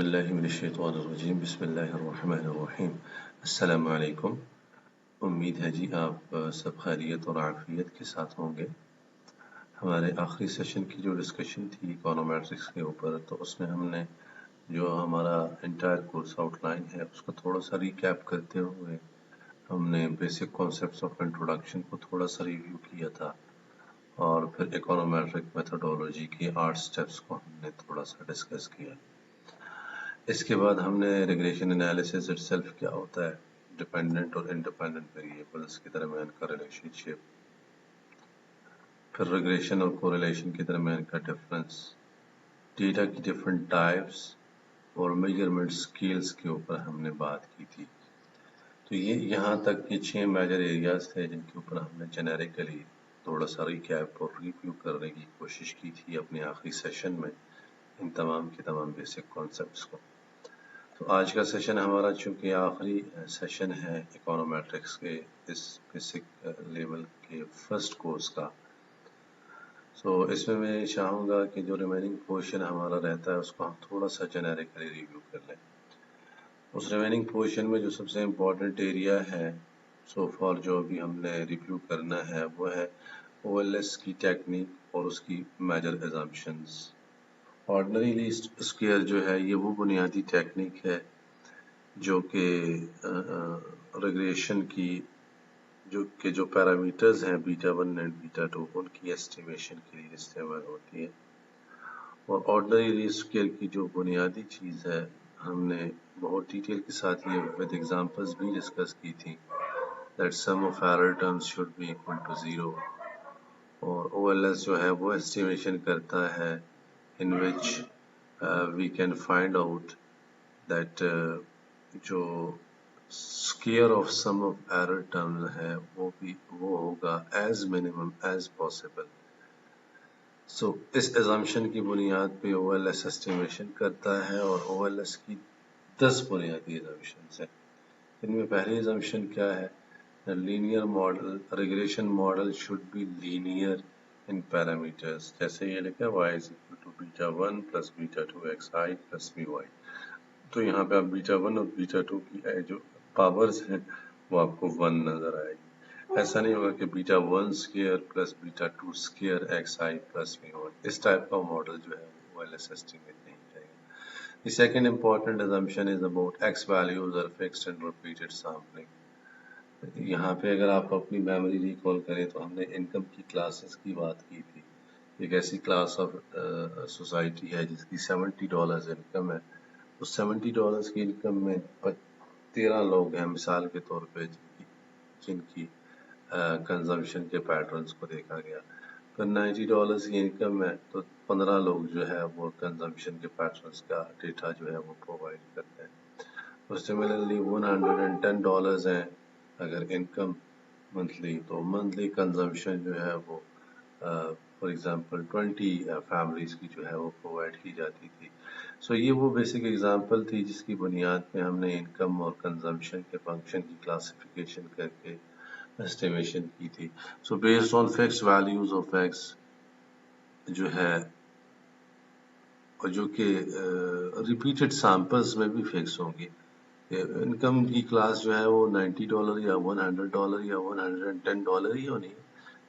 باللہ من الشیطان الرجیم بسم اللہ الرحمن الرحیم السلام علیکم۔ امید ہے جی آپ سب خیریت اور عافیت کے ساتھ ہوں گے۔ ہمارے آخری سیشن کی جو ڈسکشن تھی اکانومیٹرکس کے اوپر، تو اس میں ہم نے جو ہمارا انٹائر کورس آؤٹ لائن ہے اس کو تھوڑا سا ریکیپ کرتے ہوئے ہم نے بیسک کانسیپٹس آف انٹروڈکشن کو تھوڑا سا ریویو کیا تھا، اور پھر اکانومیٹرک میتھڈولوجی کی 8 سٹیپس کو ہم نے تھوڑا سا ڈسکس کیا۔ اس کے بعد ہم نے ریگریشن انالیسس اٹ سیلف کیا ہوتا ہے، ڈیپینڈنٹ اور انڈیپینڈنٹ ویریبلس کے درمیان کا ریلیشن شپ، پھر ریگریشن اور کوریلیشن کے درمیان کا ڈفرنس، ڈیٹا کی ڈفرنٹ ٹائپس اور میجرمنٹ اسکیلس کے اوپر ہم نے بات کی تھی۔ تو یہ یہاں تک یہ 6 میجر ایریاز تھے جن کے اوپر ہم نے جنیریکلی تھوڑا سا ریکیپ اور ریویو کرنے کی کوشش کی تھی اپنے آخری سیشن میں ان تمام کے تمام بیسک کانسیپٹس کو۔ تو آج کا سیشن ہمارا چونکہ آخری سیشن ہے اکانومیٹرکس کے اس بیسک لیول کے فرسٹ کورس کا، سو اس میں چاہوں گا کہ جو ریمیننگ پورشن ہمارا رہتا ہے اس کو ہم تھوڑا سا جنیریکلی ریویو کر لیں۔ اس ریمیننگ پورشن میں جو سب سے امپورٹنٹ ایریا ہے سو فار جو ابھی ہم نے ریویو کرنا ہے وہ ہے او ایل ایس کی ٹیکنیک اور اس کی major assumptions. Ordinary least square جو ہے یہ وہ بنیادی ٹیکنیک ہے جو کہ ریگریشن کی جو پیرامیٹرز ہیں بیٹا 1 اینڈ بیٹا 2 ان کی ایسٹیمیشن کے لیے استعمال ہوتی ہے، اور آرڈنری لیسٹ اسکوئر کی جو بنیادی چیز ہے ہم نے بہت ڈیٹیل کے ساتھ یہ ود ایگزامپلز بھی ڈسکس کی تھی that sum of error terms should be equal to 0، اور او ایل ایس جو ہے وہ ایسٹیمیشن کرتا ہے in which we can find out that جو square of sum of error terms ہے وہ ہوگا as minimum as possible۔ سو اس assumption کی بنیاد پہ او ایل ایس ایسٹیمیشن کرتا ہے، اور او ایل ایس کی 10 بنیادی assumptions ہیں۔ ان میں پہلی assumption کیا ہے؟ Linear model regression model should be linear in parameters، جیسے یہ لکھا ہے y is equal to beta 1 plus beta 2 xi plus by۔ تو یہاں پہ آپ بیٹا 1 اور بیٹا 2 کی جو پاورز ہیں وہ آپ کو 1 نظر آئے گی۔ ایسا نہیں ہوگا کہ beta 1 square plus beta 2 square xi plus by، اس ٹائپ کا ماڈل جو ہے وہ ایل ایس ایسٹیمیٹ نہیں کرے گا۔ The second important assumption is about x values are fixed and repeated sampling۔ یہاں پہ اگر آپ اپنی میموری ریکال کریں تو ہم نے انکم کی کلاسز کی بات کی تھی۔ ایک ایسی کلاس آف سوسائٹی ہے جس کی $70 انکم ہے، اس $70 کی انکم میں 13 لوگ ہیں مثال کے طور پہ جن کی کنزمپشن کے پیٹرنز کو دیکھا گیا، پھر $90 کی انکم ہے تو 15 لوگ جو ہے وہ کنزمپشن کے پیٹرنز کا ڈیٹا جو ہے وہ پرووائڈ کرتے ہیں، اور سملرلی $110 ہیں اگر انکم منتھلی، تو منتھلی کنزمپشن جو ہے وہ فار ایگزامپل 20 فیملیز کی جو ہے وہ پرووائڈ کی جاتی تھی۔ سو یہ وہ بیسک ایگزامپل تھی جس کی بنیاد پہ ہم نے انکم اور کنزمپشن کے فنکشن کی کلاسیفیکیشن کر کے اسٹیمیشن کی تھی۔ So based on fix values of x جو ہے جو کہ ریپیٹڈ سیمپلز میں بھی فکس ہوں گی۔ انکم کی کلاس جو ہے وہ $90 یا $100 یا $110 ہی ہونی ہے،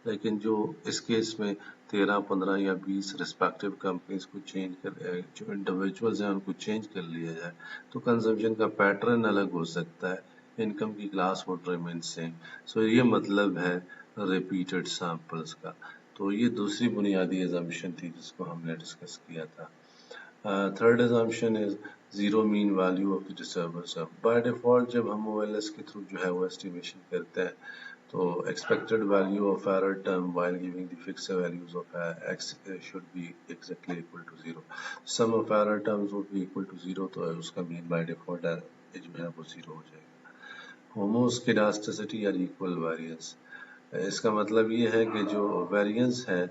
لیکن جو اس کیس میں 13 15 یا 20 ریسپیکٹیو کمپنیز کو چینج کر جو انڈیویجولز ہیں ان کو چینج کر لیا جائے تو کنزمپشن کا پیٹرن الگ ہو سکتا ہے، انکم کی کلاس وڈ ریمین سیم۔ سو یہ مطلب ہے ریپیٹڈ سیمپلز کا۔ تو یہ دوسری بنیادی ایزمپشن تھی جس کو ہم نے ڈسکس کیا تھا۔ Third assumption is zero mean value of the disturbance۔ By default جب ہم او ایل ایس کے تھرو جو ہے وہ اسٹیمیشن کرتے ہیں تو expected value of error term while giving the fixed values of x should be exactly equal to 0۔ sum of error terms would be equal to 0 تو اس کا mean by default جو ہے وہ 0 ہو جائے گا۔ homoscedasticity or equal variance، اس کا مطلب یہ ہے کہ جو variance ہے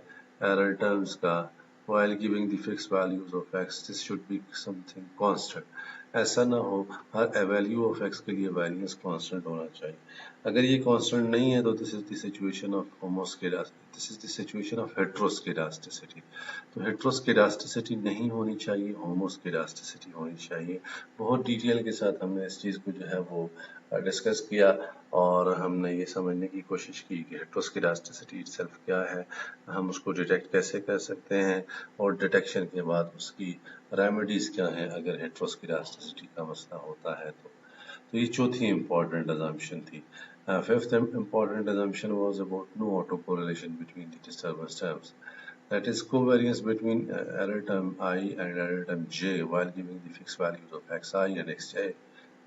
error terms کا while giving the fixed values of x this should be something constant۔ ऐसा ना हो हर वैल्यू ऑफ एक्स के लिए वेरिएंस कांस्टेंट होना चाहिए। अगर ये कांस्टेंट नहीं है तो this is the situation of this is the situation of heteroscedasticity. तो हेटेरोस्केडास्टिसिटी नहीं होनी चाहिए, होमोस्केडास्टिसिटी होनी चाहिए। बहुत डिटेल के साथ हमने इस चीज़ को जो है वो डिस्कस किया और हमने ये समझने की कोशिश की कि हेटेरोस्केडास्टिसिटी इटसेल्फ क्या है, हम उसको डिटेक्ट कैसे कर सकते हैं और डिटेक्शन के बाद उसकी रेमेडीज क्या हैं अगर हेटेरोस्केडास्टिसिटी का मसला होता है तो ये चौथी इम्पॉर्टेंट assumption थी। Fifth important assumption was about no autocorrelation between the disturbance terms. That is covariance between error term I and error term j while giving the fixed values of xi and xj.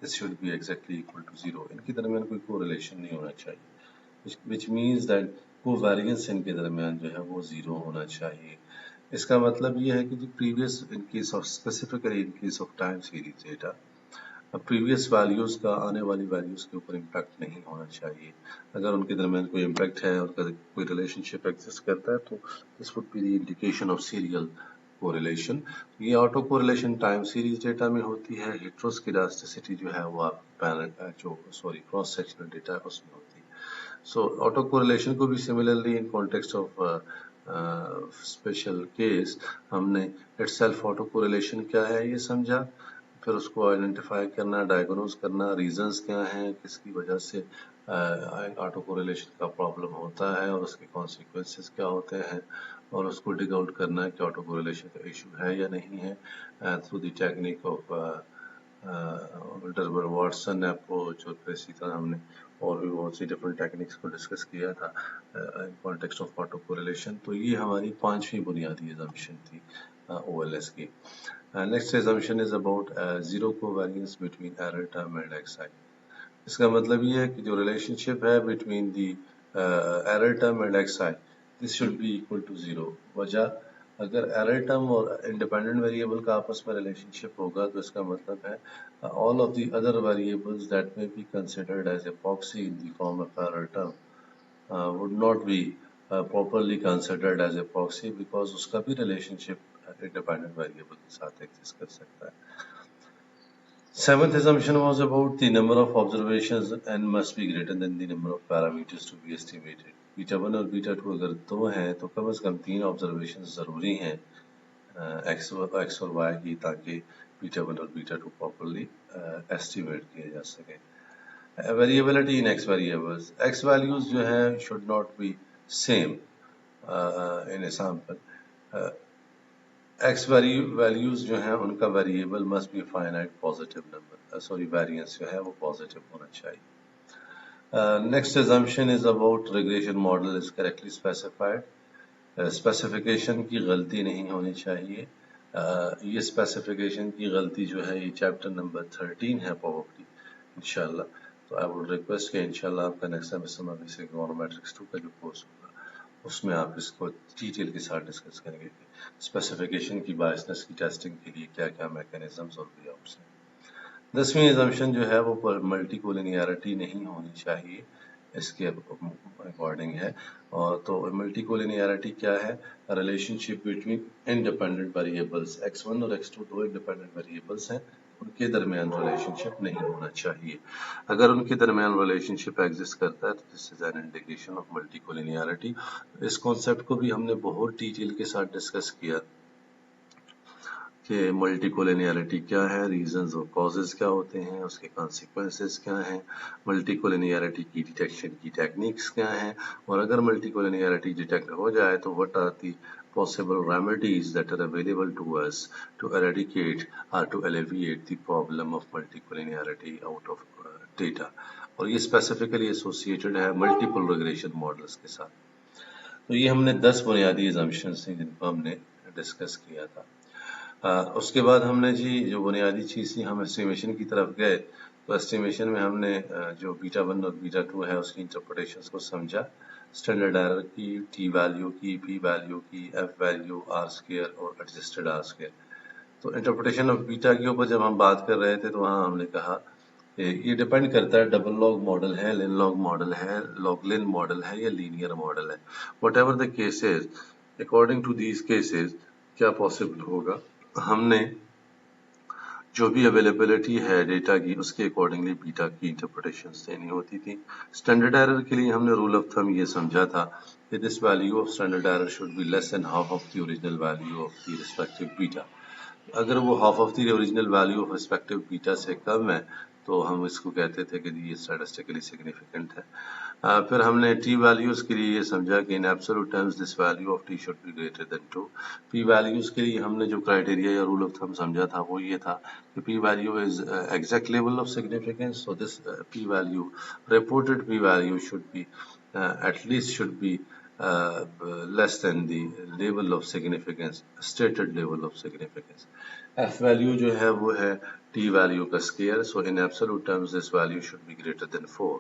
This should be exactly equal to 0. इनके दरमियान कोई correlation नहीं होना चाहिए, which means that covariance इनके दरमियान जो है वो 0 होना चाहिए। इसका मतलब ये है कि जो previous in case of specifically in case of time series data previous values का आने वाली वैल्यूज के ऊपर इम्पैक्ट नहीं होना चाहिए। अगर उनके दरमियान कोई इम्पैक्ट है और कोई रिलेशनशिप एग्जिस्ट करता है तो this would be the indication of serial correlation. ये auto correlation time series data में होती है, हेटेरोस्केडास्टिसिटी जो है वो आप क्रॉस सेक्शनल डेटा उसमें होती है। सो ऑटो कोरिलेशन को भी similarly in context of special case हमने इटसेल्फ ऑटो कोरिलेशन क्या है ये समझा, फिर उसको आइडेंटिफाई करना, डायग्नोज करना, रीजंस क्या हैं, किसकी वजह से ऑटो कोरिलेशन का प्रॉब्लम होता है और उसके कॉन्सिक्वेंसेस क्या होते हैं और उसको डिग आउट करना है कि ऑटो कोरिलेशन का इशू है या नहीं है थ्रू द टेक्निक ऑफ विल्टर वाटसन अप्रोच। और फिर इसी तरह हमने और भी बहुत सी डिफरेंट टेक्निक्स को डिस्कस किया था in context of auto correlation. तो ये हमारी पांचवी बुनियादी assumption थी OLS की। Next assumption is about zero covariance between error term and xi. इसका मतलब ये है कि जो रिलेशनशिप है between the error term and xi, this should be equal to zero. वजह अगर error term और independent variable का आपस में रिलेशनशिप होगा तो इसका मतलब है all of the other variables that may be considered as a proxy in the form of error term would not be properly considered as a proxy because उसका भी relationship independent variable के साथ exist कर सकता है। Seventh assumption was about the number of observations n must be greater than the number of parameters to be estimated. Beta 1 और beta 2 अगर दो हैं तो कम से कम 3 observations जरूरी हैं x और y की ताकि बीटा 1 और बीटा 2 properly estimate किए जा सके। Variability in x variables. X values जो हैं should not be same in a sample. X values जो हैं उनका variable must be a finite positive number. Variance जो है वो positive होना चाहिए। Next assumption is about regression model is correctly specified. Specification की गलती नहीं होनी चाहिए। ये specification की गलती जो है ये chapter number 13 है probably इंशाल्लाह। तो I would request कि इंशाल्लाह आपका next semester में से Econometrics 2 का जो कोर्स होगा उसमें आप इसको डिटेल के साथ डिस्कस करेंगे कि स्पेसिफिकेशन की बायसनेस की टेस्टिंग के लिए क्या क्या मैकेनिज्म्स और वे आउट्स हैं। 10वीं assumption जो है वो मल्टी कोलिनियरिटी नहीं होनी चाहिए इसके अकॉर्डिंग है। और तो मल्टी कोलिनियरिटी क्या है, relationship between independent variables x1 और x2 दो इंडिपेंडेंट वेरिएबल्स हैं, उनके दरमियान रिलेशनशिप नहीं होना चाहिए। अगर उनके दरमियान रिलेशनशिप एग्जिस्ट करता है तो this is an indication of multi collinearity. इस कॉन्सेप्ट को भी हमने बहुत डिटेल के साथ डिस्कस किया कि मल्टी कोलिनियरिटी क्या है, रीजंस और कॉजेज क्या होते हैं, उसके कॉन्सिक्वेंसेस क्या हैं, मल्टी कोलिनियरिटी की डिटेक्शन की टेक्निक्स क्या हैं, और अगर मल्टी कोलिनियरिटी डिटेक्ट हो जाए तो what are the possible remedies that are available to us to eradicate or to alleviate the problem of multicollinearity out of data। और ये specifically associated है multiple regression models के साथ। तो ये हमने 10 बुनियादी assumptions थी जिनको हमने डिस्कस किया था। उसके बाद हमने जी जो बुनियादी चीज़ थी हम एस्टिमेशन की तरफ गए। तो एस्टिमेशन में हमने जो बीटा 1 और बीटा 2 है उसकी इंटरप्रिटेशंस को समझा, स्टैंडर्ड एरर की, टी वैल्यू की, पी वैल्यू की, एफ वैल्यू, आर स्क्वायर और एडजस्टेड आर स्क्वायर। तो इंटरप्रिटेशन ऑफ बीटा के ऊपर जब हम बात कर रहे थे तो वहाँ हमने कहा कि ये डिपेंड करता है डबल लॉग मॉडल है, लिन लॉग मॉडल है, लॉग लिन मॉडल है या लीनियर मॉडल है। Whatever the cases, according to these cases क्या पॉसिबल होगा, हमने जो भी अवेलेबिलिटी है डेटा की उसके अकॉर्डिंगली बीटा की इंटरप्रिटेशंस देनी होती थी। स्टैंडर्ड एरर के लिए हमने रूल ऑफ थंब ये समझा था कि this value of standard error should be less than half of the original value of the respective beta. अगर वो half of the original value of respective beta से कम है तो हम इसको कहते थे कि ये स्टैटिस्टिकली सिग्निफिकेंट है। फिर हमने टी वैल्यूज के लिए ये समझा कि in absolute terms this value of T should be greater than 2। P values के लिए हमने जो क्राइटेरिया या रूल ऑफ थंब समझा था वो ये था कि P value is exact level of significance, so this P value reported p value should be at least should be less than the level of significance, stated level of significance. f value जो है वो है t value का square, so in absolute terms this value should be greater than 4.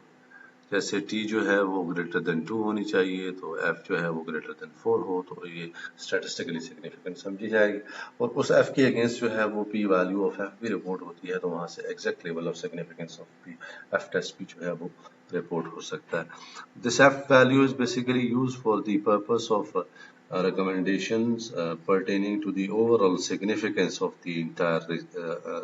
जैसे t जो है वो greater than 2 होनी चाहिए तो f जो है वो ग्रेटर देन 4 हो तो ये स्टैटिस्टिकली सिग्निफिकेंट समझी जाएगी। और उस f के अगेंस्ट जो है वो p वैल्यू ऑफ f भी रिपोर्ट होती है तो वहां से exact level of significance of p f test भी जो है वो रिपोर्ट हो सकता है। This f value is basically used for the purpose of recommendations pertaining to the overall significance of the entire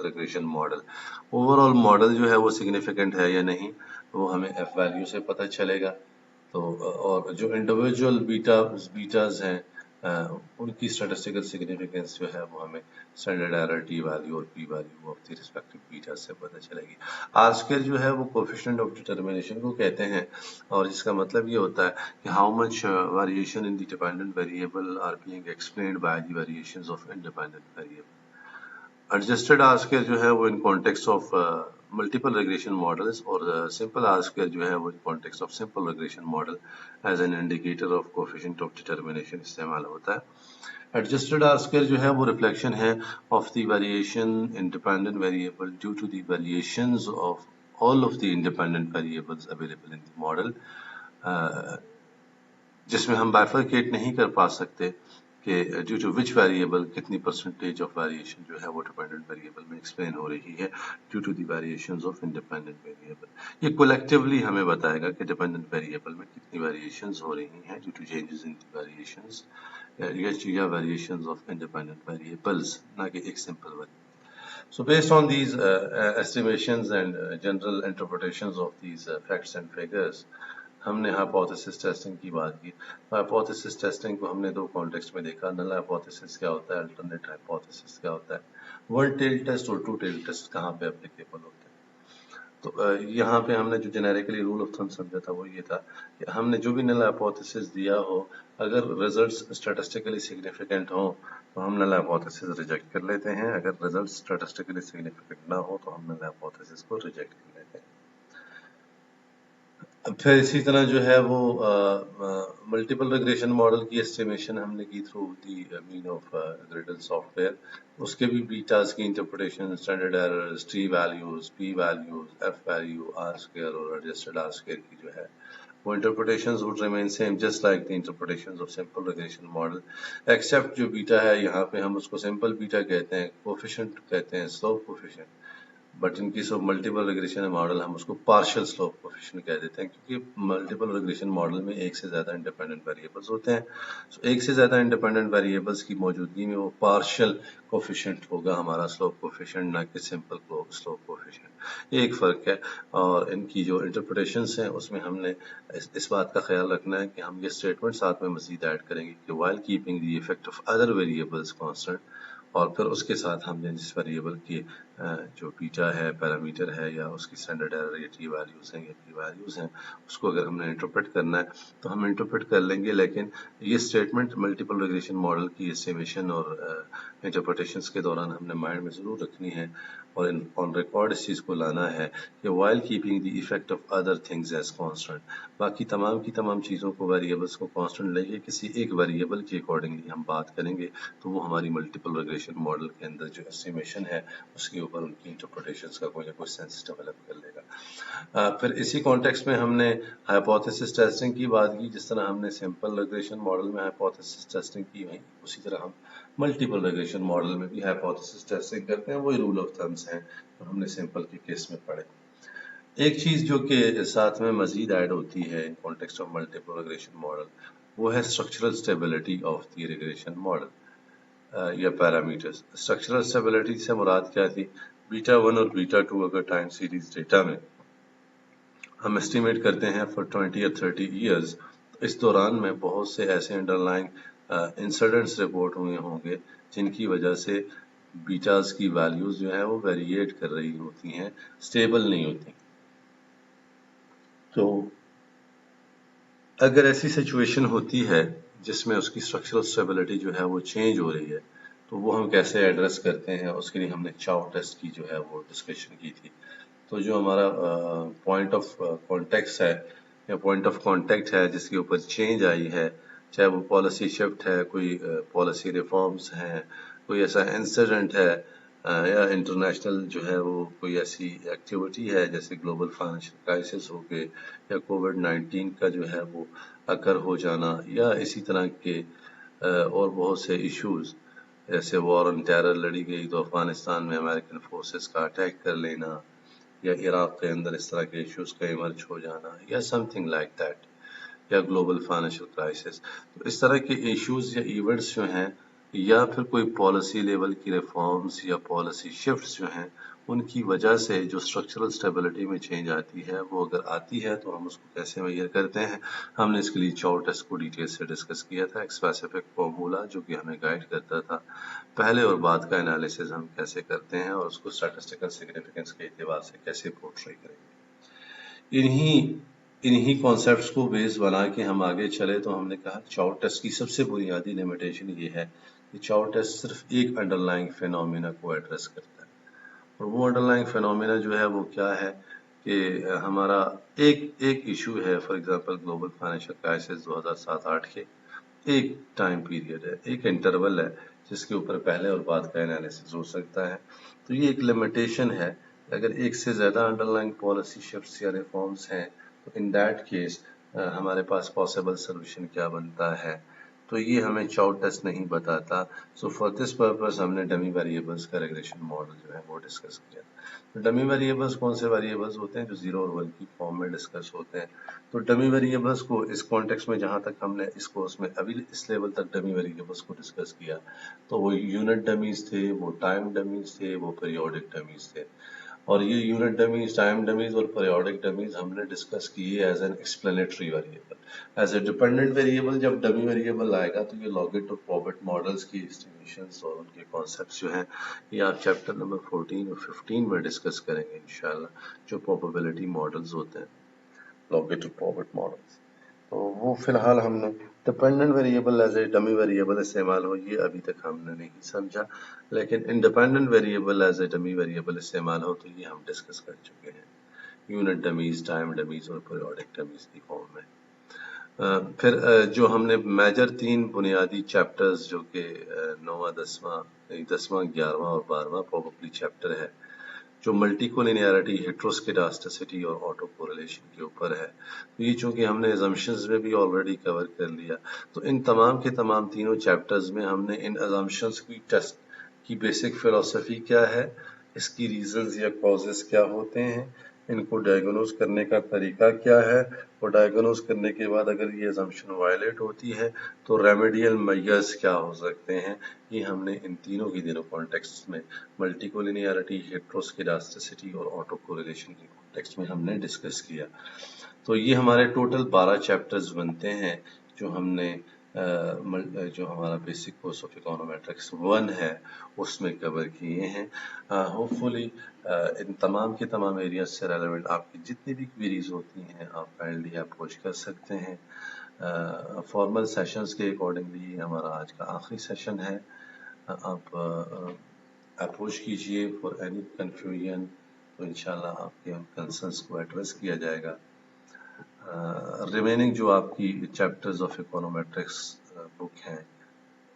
regression model. overall model जो है वो significant है या नहीं वो हमें f वैल्यू से पता चलेगा। तो और जो इंडिविजुअल बीटाज हैं उनकी स्टैटिस्टिकल सिग्निफिकेंस जो है वो हमें स्टैंडर्ड एरर टी वैल्यू और P value of the respective beta से पता चलेगी। आर स्क्वायर जो है वो कोएफिशिएंट ऑफ डिटरमिनेशन को कहते हैं और इसका मतलब ये होता है कि how much variation in the dependent variable are being explained by the variations of independent variable. Adjusted R square जो है वो in context of multiple regression models और सिंपल आर स्क्वायर जो है वो in context of simple regression model as an indicator of coefficient of determination इस्तेमाल होता है। एडजस्टेड आर स्क्वायर जो है वो रिफ्लेक्शन है of the variation in dependent variable due to the variations of all of the independent variables available in the model, जिसमें हम bifurcate नहीं कर पा सकते कि ड्यू टू विच वेरिएबल कितनी परसेंटेज ऑफ वेरिएशन जो है वो डिपेंडेंट वेरिएबल में एक्सप्लेन हो रही है due to the variations of independent variable. ये कलेक्टिवली हमें बताएगा कि डिपेंडेंट वेरिएबल में कितनी वेरिएशंस हो रही हैं due to changes in the variations या वेरिएशंस ऑफ इंडिपेंडेंट वेरिएबल्स, ना कि एक simple variable. So based on these estimations and general interpretations of these facts and figures, हमने हाइपोथेसिस टेस्टिंग की बात की। हाइपोथेसिस टेस्टिंग को हमने दो कॉन्टेक्स्ट में देखा, नल हाइपोथेसिस क्या होता है, अल्टरनेट हाइपोथेसिस क्या होता है, वन टेल टेस्ट और टू टेल टेस्ट कहाँ पे एप्लीकेबल होते हैं। तो यहाँ पे हमने जो जेनेरिकली रूल ऑफ थंब समझा था वो ये था कि हमने जो भी नल हाइपोथेसिस दिया हो अगर रिजल्ट्स स्टैटिस्टिकली सिग्निफिकेंट हो तो हम नल हाइपोथेसिस रिजेक्ट कर लेते हैं, अगर रिजल्ट्स स्टैटिस्टिकली सिग्निफिकेंट ना हो तो हम नल हाइपोथेसिस को रिजेक्ट कर लेते हैं। फिर इसी तरह जो है वो मल्टीपल रिग्रेशन मॉडल की एस्टिमेशन हमने की through the mean of gretl software. उसके भी बीटास की interpretation, standard errors, T values, P values, F value, R square और एडजस्टेड आर स्क्वायर की जो है वो interpretations would remain same just like the interpretations of simple regression model, except जो beta है यहाँ पे हम उसको सिंपल बीटा कहते हैं, कोएफिशिएंट कहते हैं, slope coefficient, but in case of multiple regression model हम उसको पार्शियल स्लोप कोएफिशिएंट कह देते हैं क्योंकि मल्टीपल रिग्रेशन मॉडल में एक से ज्यादा इंडिपेंडेंट वेरिएबल्स होते हैं। so, एक से ज्यादा इंडिपेंडेंट वेरिएबल्स की मौजूदगी में वो पार्शियल कोएफिशिएंट होगा हमारा स्लोप कोएफिशिएंट, ना कि सिंपल स्लोप कोएफिशिएंट। ये एक फर्क है और इनकी जो इंटरप्रिटेशंस हैं उसमें हमने इस बात का ख्याल रखना है कि हम ये स्टेटमेंट साथ में मजीद ऐड करेंगे कि while keeping the effect of other variables constant, और फिर उसके साथ हमने जिस वेरिएबल की जो बीटा है, पैरामीटर है या उसकी स्टैंडर्ड एरर या टी वैल्यूज हैं या पी वैल्यूज हैं उसको अगर हमने इंटरप्रेट करना है तो हम इंटरप्रेट कर लेंगे, लेकिन ये स्टेटमेंट मल्टीपल रिग्रेशन मॉडल की एस्टिमेशन और इंटरप्रिटेशंस के दौरान हमने माइंड में जरूर रखनी है और ऑन रिकॉर्ड इस चीज़ को लाना है कि while keeping the effect of other things as constant, बाकी तमाम की तमाम चीज़ों को वेरिएबल्स को कांस्टेंट लेके किसी एक वेरिएबल के अकॉर्डिंगली हम बात करेंगे तो वो हमारी मल्टीपल रिग्रेशन मॉडल के अंदर जो एस्टिमेशन है उसके ऊपर उनकी इंटरप्रिटेशंस का कोई ना कोई सेंस डेवलप कर लेगा। फिर इसी कॉन्टेक्स्ट में हमने हाइपोथेसिस टेस्टिंग की बात की, जिस तरह हमने सिंपल रिग्रेशन मॉडल में हाइपोथेसिस टेस्टिंग की है उसी तरह हम मल्टीपल रिग्रेशन मॉडल में भी हाइपोथेसिस टेस्टिंग करते हैं। वही रूल ऑफ थम्स हैं जो हमने सिंपल के केस में पढ़े। एक चीज जो कि साथ में मजीद ऐड होती है इन context of multiple regression model वो है structural stability of the regression model या पैरामीटर्स। स्ट्रक्चरल स्टेबिलिटी से मुराद क्या थी, बीटा 1 और बीटा 2 अगर टाइम सीरीज डेटा में हम एस्टिमेट करते हैं फॉर 20 या 30 ईयर्स, तो इस दौरान में बहुत से ऐसे अंडरलाइंग इंसिडेंट्स रिपोर्ट हुए होंगे जिनकी वजह से बीटास की वैल्यूज जो है वो वेरिएट कर रही होती हैं, स्टेबल नहीं होती। तो अगर ऐसी सिचुएशन होती है जिसमें उसकी स्ट्रक्चरल स्टेबिलिटी जो है वो चेंज हो रही है, तो वो हम कैसे एड्रेस करते हैं, उसके लिए हमने चाउ टेस्ट की जो है वो डिस्कशन की थी। तो जो हमारा पॉइंट ऑफ कॉन्टेक्ट है या पॉइंट ऑफ कॉन्टेक्ट है जिसके ऊपर चेंज आई है, चाहे वो पॉलिसी शिफ्ट है, कोई पॉलिसी रिफॉर्म्स हैं, कोई ऐसा इंसिडेंट है या इंटरनेशनल जो है वो कोई ऐसी एक्टिविटी है जैसे ग्लोबल फाइनेंशियल क्राइसिस हो गए या कोविड-19 का जो है वो अकर हो जाना या इसी तरह के और बहुत से इश्यूज, जैसे वॉर ऑन टेरर लड़ी गई तो अफगानिस्तान में अमेरिकन फोर्सेस का अटैक कर लेना या इराक के अंदर इस तरह के इश्यूज का इमर्ज हो जाना या समथिंग लाइक दैट, या ग्लोबल फाइनेंशियल क्राइसिस। तो इस तरह के इश्यूज या इवेंट्स जो हैं या फिर कोई पॉलिसी लेवल की रिफॉर्म्स या पॉलिसी शिफ्ट्स जो हैं, उनकी वजह से जो स्ट्रक्चरल स्टेबिलिटी में चेंज आती है, वो अगर आती है तो हम उसको कैसे मेजर करते हैं। हमने इसके लिए चाउ टेस्ट को डिटेल से डिस्कस किया था, एक स्पेसिफिक फॉर्मूला जो कि हमें गाइड करता था पहले और बाद का एनालिसिस हम कैसे करते हैं और उसको स्टैटिस्टिकल सिग्निफिकेंस के एतबार से कैसे पोर्ट्रे करेंगे। इन्हीं कॉन्सेप्ट्स को बेस बना के हम आगे चले तो हमने कहा चाउ टेस्ट की सबसे बुनियादी लिमिटेशन ये है कि चाउ टेस्ट सिर्फ एक अंडरलाइंग फिनोमिना को एड्रेस करता है, और वो अंडरलाइंग फिनोमिना जो है वो क्या है कि हमारा एक इशू है, for example global financial crisis 2007-8 के एक टाइम पीरियड है, एक इंटरवल है जिसके ऊपर पहले और बाद का एनालिसिस हो सकता है। तो ये एक लिमिटेशन है, अगर एक से ज्यादा अंडरलाइंग पॉलिसी शिफ्ट्स या रिफॉर्म्स हैं तो इन दैट केस हमारे पास पॉसिबल सोल्यूशन क्या बनता है, तो ये हमें चाउ टेस्ट नहीं बताता। सो फॉर दिस पर्पस हमने डमी वेरिएबल्स का रिग्रेशन मॉडल जो है वो डिस्कस किया। तो डमी वेरिएबल्स कौन से वेरिएबल्स होते हैं जो 0 और 1 की फॉर्म में डिस्कस होते हैं। तो डमी वेरिएबल्स को इस कॉन्टेक्स्ट में जहां तक हमने इस कोर्स में अभी इस लेवल तक डमी वेरिएबल्स को डिस्कस किया, तो वो यूनिट डमीज थे, वो टाइम डमीज थे, वो पीरियोडिक डमीज थे। और ये यूनिट डमीज, टाइम डमीज और पीरियोडिक डमीज हमने डिस्कस किए as an explanatory variable. As a dependent variable जब डमी वेरिएबल आएगा तो ये लॉगेट और पॉबेट मॉडल्स की एस्टिमेशंस और उनके कॉन्सेप्ट्स जो हैं ये आप चैप्टर नंबर 14 और 15 में डिस्कस करेंगे इंशाल्लाह, जो प्रोबेबिलिटी मॉडल्स होते हैं, लॉगेट और पॉबेट मॉडल्स। तो वो फिलहाल हमने dependent variable as a dummy variable इस्तेमाल हो ये अभी तक हमने नहीं समझा, लेकिन independent variable as a dummy variable इस्तेमाल हो तो ये हम डिस्कस कर चुके हैं, यूनिट डमीज, टाइम डमीज और पीरियोडिक डमीज की फॉर्म में। फिर जो हमने मेजर 3 बुनियादी चैप्टर्स जो कि 9वां 10वां 10वां 11वां और 12वां प्रोबेबली चैप्टर है, जो मल्टीकोलिनियरिटी, हेट्रोस्केडास्टिसिटी और ऑटो कोरिलेशन के ऊपर है, तो ये चूंकि हमने अजम्पशंस में भी ऑलरेडी कवर कर लिया, तो इन तमाम के तमाम तीनों चैप्टर्स में हमने इन अजम्पशंस की टेस्ट की बेसिक फिलॉसफी क्या है, इसकी रीजंस या कॉजेस क्या होते हैं, इनको डायग्नोज करने का तरीका क्या है, और डायग्नोज करने के बाद अगर ये अजम्पशन वायलेट होती है तो रेमेडियल मेजर्स क्या हो सकते हैं, ये हमने इन तीनों कॉन्टेक्स्ट में मल्टीकोलिनियरिटी, हेट्रोस्केडास्टिसिटी और ऑटो कोरिलेशन के कॉन्टेक्स्ट में हमने डिस्कस किया। तो ये हमारे टोटल 12 चैप्टर्स बनते हैं जो हमने जो हमारा बेसिक कोर्स ऑफ इकोनोमेट्रिक्स 1 है उसमें कवर किए हैं। होपफुली इन तमाम के तमाम एरियाज से रेलेवेंट आपकी जितनी भी क्वेरीज होती हैं आप काइंडली अप्रोच कर सकते हैं। फॉर्मल सेशंस के अकॉर्डिंगली हमारा आज का आखिरी सेशन है। आप अप्रोच कीजिए फॉर एनी कंफ्यूजन, तो इंशाल्लाह आपके उन कंसर्न्स को एड्रेस किया जाएगा। रिमेनिंग जो आपकी चैप्टर्स ऑफ इकोनोमेट्रिक्स बुक हैं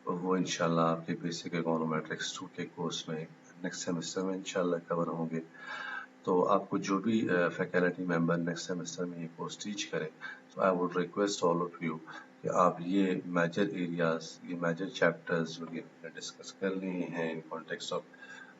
वो इंशाल्लाह आपके बेसिक इकोनोमेट्रिक्स 2 के कोर्स में नेक्स्ट सेमेस्टर में इंशाल्लाह कवर होंगे। तो आपको जो भी फैकल्टी मेंबर नेक्स्ट सेमेस्टर में ये कोर्स टीच करें, तो I would request all of you कि आप ये मेजर एरियाज, ये मेजर चैप्टर्स जो कि हमने डिस्कस कर लिए हैं इन context of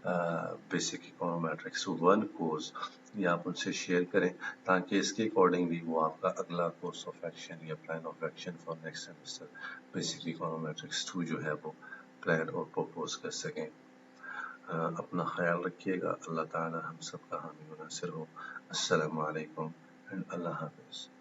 basic econometrics 1 course, ये आप उनसे शेयर करें ताकि इसके अकॉर्डिंगली वो आपका अगला कोर्स ऑफ एक्शन या plan of action for next semester basic econometrics 2 जो है वो प्लान और प्रपोज कर सकें। اپنا خیال رکھیے گا. اللہ تعالی ہم سب کا حامی و ناصر ہو. السلام علیکم اینڈ اللہ حافظ.